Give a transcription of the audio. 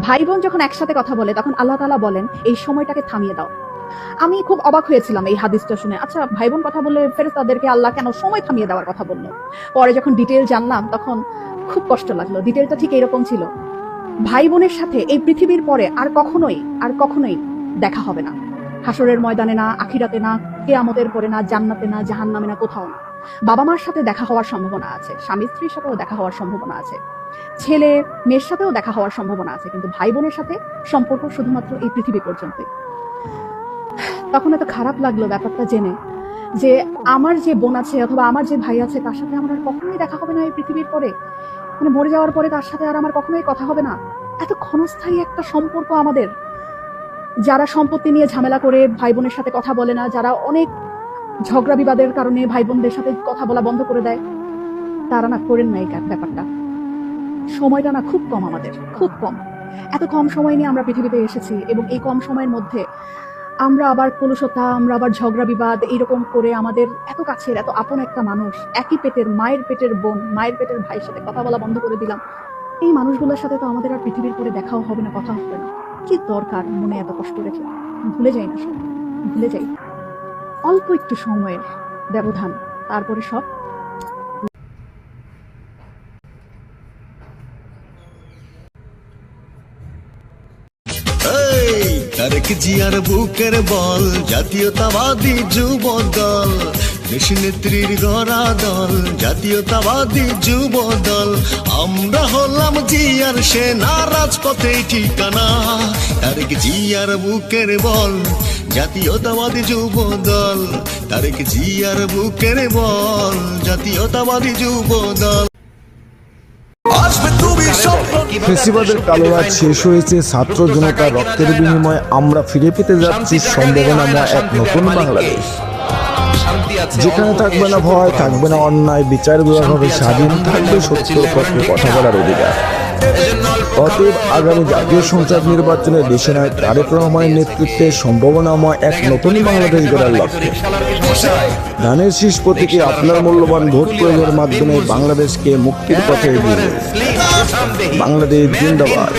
ভাই বোন যখন একসাথে কথা বলে তখন আল্লাহ তাআলা বলেন এই সময়টাকে থামিয়ে দাও। আমি খুব অবাক হয়েছিলাম এই হাদিসটা শুনে। আচ্ছা, ভাই বোন কথা বললে ফেরেশতাদেরকে আল্লাহ কেন সময় থামিয়ে দেওয়ার কথা বলল? পরে যখন ডিটেইল জানলাম তখন খুব কষ্ট লাগলো। ডিটেইলটা ঠিক এরকম ছিল, ভাই বোনের সাথে এই পৃথিবীর পরে আর কখনোই দেখা হবে না। হাসরের ময়দানে না, আখিরাতে না, কিয়ামতের পরে না, জান্নাতে না, জাহান্নামে না, কোথাও না। বাবা মার সাথে দেখা হওয়ার সম্ভাবনা আছে, স্বামী স্ত্রীর সাথেও দেখা হওয়ার সম্ভাবনা আছে, ছেলে মেয়ের সাথেও দেখা হওয়ার সম্ভাবনা আছে, কিন্তু ভাই বোনের সাথে সম্পর্ক শুধুমাত্র এই পৃথিবী পর্যন্তই। তখন এত খারাপ লাগলো ব্যাপারটা জেনে যে আমার যে বোন আছে অথবা আমার যে ভাই আছে তার সাথে আমার আর কখনোই দেখা হবে না এই পৃথিবীর পরে। মানে মরে যাওয়ার পরে তার সাথে আর আমার কখনোই কথা হবে না। এত ক্ষণস্থায়ী একটা সম্পর্ক আমাদের। যারা সম্পত্তি নিয়ে ঝামেলা করে ভাই বোনের সাথে কথা বলে না, যারা অনেক ঝগড়া বিবাদের কারণে ভাই বোনদের সাথে কথা বলা বন্ধ করে দেয়, তারা না করেন না এই ব্যাপারটা। সময়টা না খুব কম, আমাদের খুব কম। এত কম সময় নিয়ে আমরা পৃথিবীতে এসেছি এবং এই কম সময়ের মধ্যে আমরা আবার কলুষতা, আমরা আবার ঝগড়া বিবাদ এইরকম করে আমাদের এত কাছের এত আপন একটা মানুষ, একই পেটের মায়ের পেটের বোন, মায়ের পেটের ভাইয়ের সাথে কথা বলা বন্ধ করে দিলাম। এই মানুষগুলোর সাথে তো আমাদের আর পৃথিবীর পরে দেখাও হবে না, কথা হবে না। কি দরকার মনে এত কষ্ট রেখে? ভুলে যাই না সব, ভুলে যাই। অল্প একটু সময়ের ব্যবধান, তারপরে সব। তারেক জিয়ার বুকের বল, জাতীয়তাবাদী যুব দল, দেশ নেত্রীর গড়া দল, জাতীয়তাবাদী যুব দল। আমরা হলাম জিয়ার সেনা, রাজপথে ঠিকানা। তারেক জিয়ার বুকের বল, জাতীয়তাবাদী যুব দল, তারেক জিয়ার বুকের বল, জাতীয়তাবাদী যুব দল। ফেসিবাদের কালো রাত শেষ হয়েছে, ছাত্র জনতার রক্তের বিনিময়ে আমরা ফিরে পেতে যাচ্ছি সম্ভাবনাময় এক নতুন বাংলাদেশ, যেখানে থাকবে না ভয়, থাকবে না অন্যায়, বিচার বিভাগ হবে স্বাধীন, থাকবে সত্যের পক্ষে কথা বলার অধিকার। অতএব আগামী জাতীয় সংসদ নির্বাচনে দেশে নায়ক তারেক রহমানের নেতৃত্বে সম্ভাবনাময় এক নতুন বাংলাদেশ গড়ার লক্ষ্যে ধানের শীষ প্রতীকে আপনার মূল্যবান ভোট প্রয়োগের মাধ্যমে বাংলাদেশকে মুক্তির পথে এগিয়ে নিন। বাংলাদেশ জিন্দাবাদ।